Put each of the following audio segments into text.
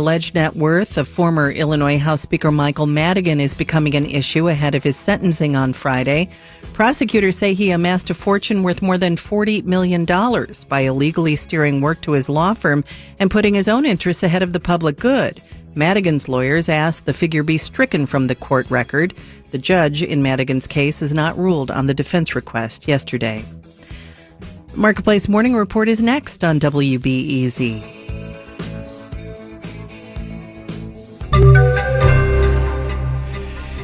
Alleged net worth of former Illinois House Speaker Michael Madigan is becoming an issue ahead of his sentencing on Friday. Prosecutors say he amassed a fortune worth more than $40 million by illegally steering work to his law firm and putting his own interests ahead of the public good. Madigan's lawyers asked the figure be stricken from the court record. The judge in Madigan's case has not ruled on the defense request yesterday. Marketplace Morning Report is next on WBEZ.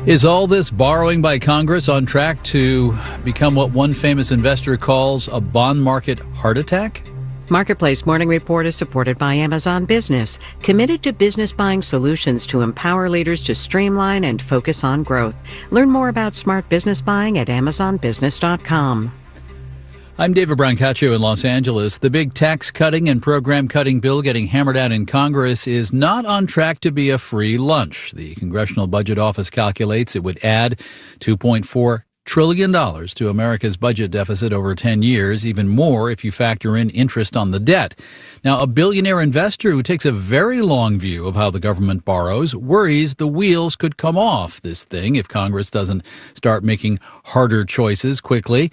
Is all this borrowing by Congress on track to become what one famous investor calls a bond market heart attack? Marketplace Morning Report is supported by Amazon Business, committed to business buying solutions to empower leaders to streamline and focus on growth. Learn more about smart business buying at amazonbusiness.com. I'm David Brancaccio in Los Angeles. The big tax cutting and program cutting bill getting hammered out in Congress is not on track to be a free lunch. The Congressional Budget Office calculates it would add $2.4 trillion to America's budget deficit over 10 years, even more if you factor in interest on the debt. Now, a billionaire investor who takes a very long view of how the government borrows worries the wheels could come off this thing if Congress doesn't start making harder choices quickly.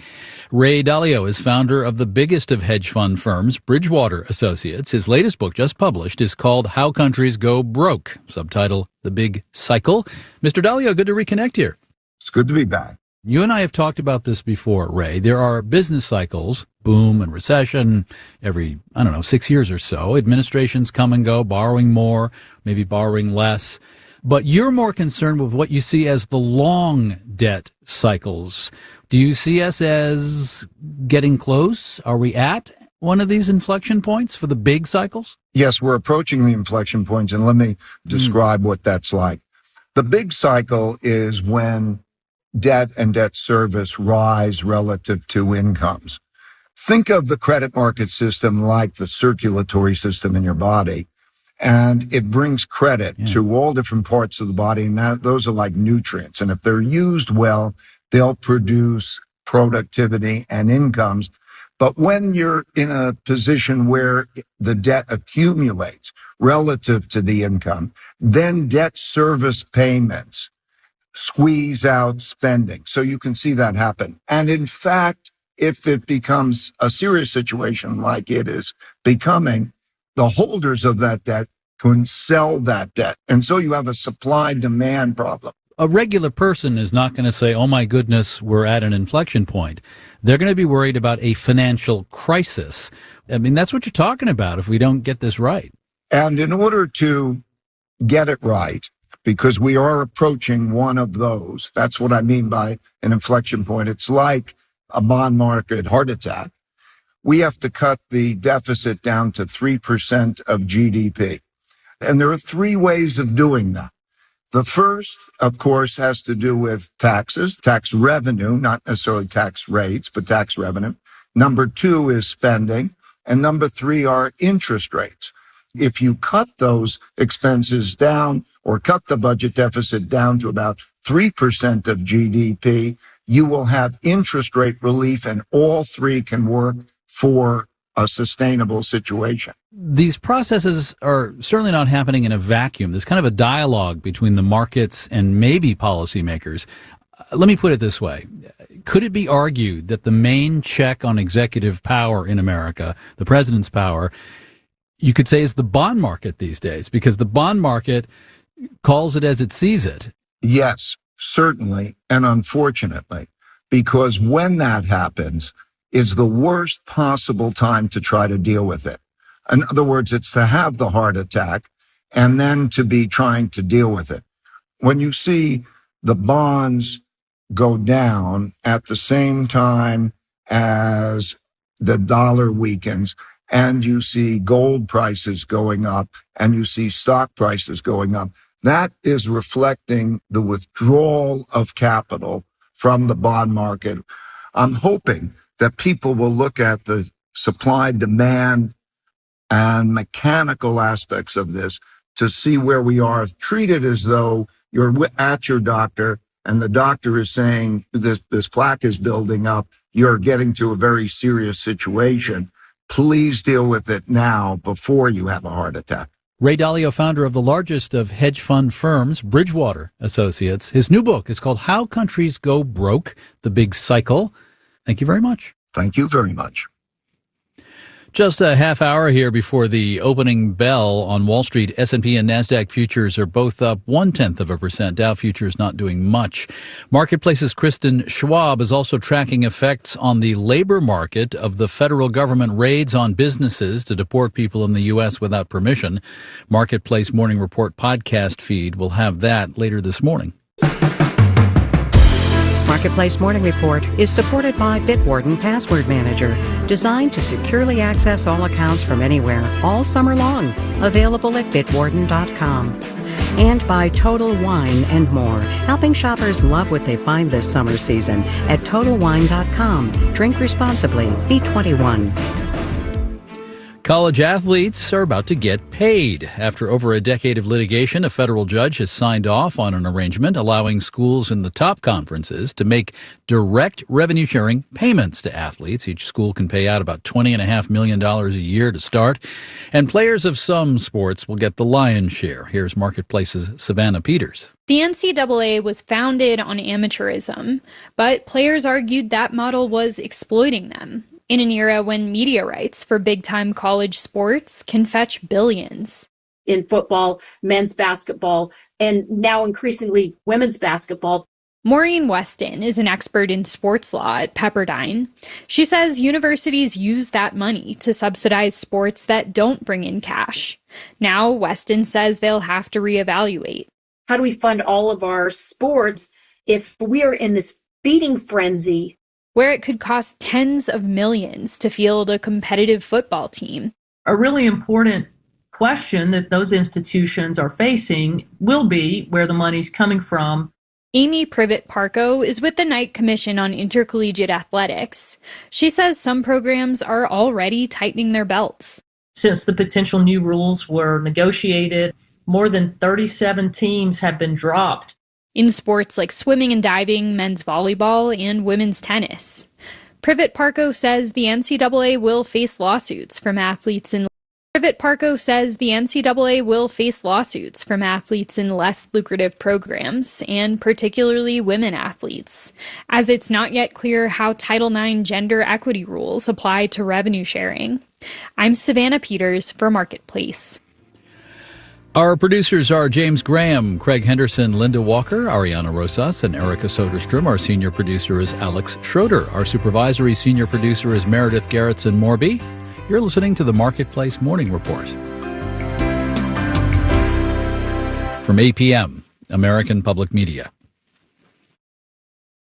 Ray Dalio is founder of the biggest of hedge fund firms, Bridgewater Associates. His latest book, just published, is called How Countries Go Broke, subtitle The Big Cycle. Mr. Dalio, good to reconnect here. It's good to be back. You and I have talked about this before, Ray. There are business cycles, boom and recession, every, 6 years or so. Administrations come and go, borrowing more, maybe borrowing less. But you're more concerned with what you see as the long debt cycles. Do you see us as getting close? Are we at one of these inflection points for the big cycles? Yes, we're approaching the inflection points, and let me describe what that's like. The big cycle is when debt and debt service rise relative to incomes. Think of the credit market system like the circulatory system in your body, and it brings credit to all different parts of the body, and those are like nutrients. And if they're used well, they'll produce productivity and incomes. But when you're in a position where the debt accumulates relative to the income, then debt service payments squeeze out spending. So you can see that happen. And in fact, if it becomes a serious situation like it is becoming, the holders of that debt can sell that debt. And so you have a supply-demand problem. A regular person is not going to say, oh my goodness, we're at an inflection point. They're going to be worried about a financial crisis. I mean, that's what you're talking about if we don't get this right. And in order to get it right, because we are approaching one of those. That's what I mean by an inflection point. It's like a bond market heart attack. We have to cut the deficit down to 3% of GDP. And there are three ways of doing that. The first, of course, has to do with taxes, tax revenue, not necessarily tax rates, but tax revenue. Number two is spending. And number three are interest rates. If you cut those expenses down or cut the budget deficit down to about 3% of GDP, you will have interest rate relief, and all three can work for a sustainable situation. These processes are certainly not happening in a vacuum. There's kind of a dialogue between the markets and maybe policymakers. Let me put it this way. Could it be argued that the main check on executive power in America, the president's power, you could say is the bond market these days, because the bond market calls it as it sees it? Yes, certainly, and unfortunately, because when that happens is the worst possible time to try to deal with it. In other words, it's to have the heart attack and then to be trying to deal with it. When you see the bonds go down at the same time as the dollar weakens, and you see gold prices going up, and you see stock prices going up, that is reflecting the withdrawal of capital from the bond market. I'm hoping that people will look at the supply, demand, and mechanical aspects of this to see where we are. Treat it as though you're at your doctor, and the doctor is saying this plaque is building up. You're getting to a very serious situation. Please deal with it now before you have a heart attack. Ray Dalio, founder of the largest of hedge fund firms, Bridgewater Associates. His new book is called How Countries Go Broke, The Big Cycle. Thank you very much. Thank you very much. Just a half hour here before the opening bell on Wall Street. S&P and NASDAQ futures are both up 0.1%. Dow futures not doing much. Marketplace's Kristen Schwab is also tracking effects on the labor market of the federal government raids on businesses to deport people in the U.S. without permission. Marketplace Morning Report podcast feed will have that later this morning. Marketplace Morning Report is supported by Bitwarden Password Manager, designed to securely access all accounts from anywhere, all summer long. Available at bitwarden.com. And by Total Wine and More, helping shoppers love what they find this summer season at TotalWine.com. Drink responsibly. Be 21. College athletes are about to get paid. After over a decade of litigation, a federal judge has signed off on an arrangement allowing schools in the top conferences to make direct revenue-sharing payments to athletes. Each school can pay out about $20.5 million a year to start, and players of some sports will get the lion's share. Here's Marketplace's Savannah Peters. The NCAA was founded on amateurism, but players argued that model was exploiting them in an era when media rights for big-time college sports can fetch billions. In football, men's basketball, and now increasingly women's basketball. Maureen Weston is an expert in sports law at Pepperdine. She says universities use that money to subsidize sports that don't bring in cash. Now, Weston says they'll have to reevaluate. How do we fund all of our sports if we are in this feeding frenzy where it could cost tens of millions to field a competitive football team? A really important question that those institutions are facing will be where the money's coming from. Amy Privet-Parko is with the Knight Commission on Intercollegiate Athletics. She says some programs are already tightening their belts. Since the potential new rules were negotiated, more than 37 teams have been dropped. In sports like swimming and diving, men's volleyball, and women's tennis. Privet-Parko says the NCAA will face lawsuits from athletes in less lucrative programs, and particularly women athletes, as it's not yet clear how Title IX gender equity rules apply to revenue sharing. I'm Savannah Peters for Marketplace. Our producers are James Graham, Craig Henderson, Linda Walker, Ariana Rosas, and Erica Soderstrom. Our senior producer is Alex Schroeder. Our supervisory senior producer is Meredith Gerritsen-Morby. You're listening to the Marketplace Morning Report. From APM, American Public Media.